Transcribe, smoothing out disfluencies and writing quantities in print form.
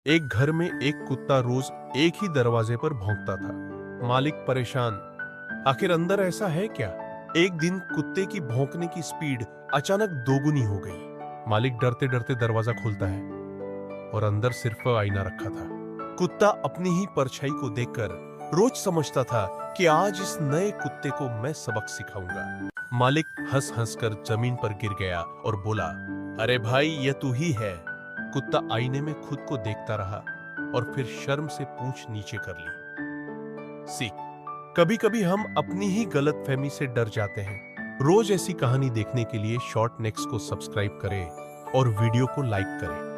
एक घर में एक कुत्ता रोज एक ही दरवाजे पर भौंकता था। मालिक परेशान, आखिर अंदर ऐसा है क्या? एक दिन कुत्ते की भौंकने की स्पीड अचानक दोगुनी हो गई। मालिक डरते डरते दरवाजा खोलता है और अंदर सिर्फ आईना रखा था। कुत्ता अपनी ही परछाई को देखकर रोज समझता था कि आज इस नए कुत्ते को मैं सबक सिखाऊंगा। मालिक हंस हंस कर जमीन पर गिर गया और बोला, अरे भाई, यह तू ही है। कुत्ता आईने में खुद को देखता रहा और फिर शर्म से पूंछ नीचे कर ली। सीख, कभी कभी हम अपनी ही गलतफहमी से डर जाते हैं। रोज ऐसी कहानी देखने के लिए शॉर्ट नेक्स्ट को सब्सक्राइब करें और वीडियो को लाइक करें।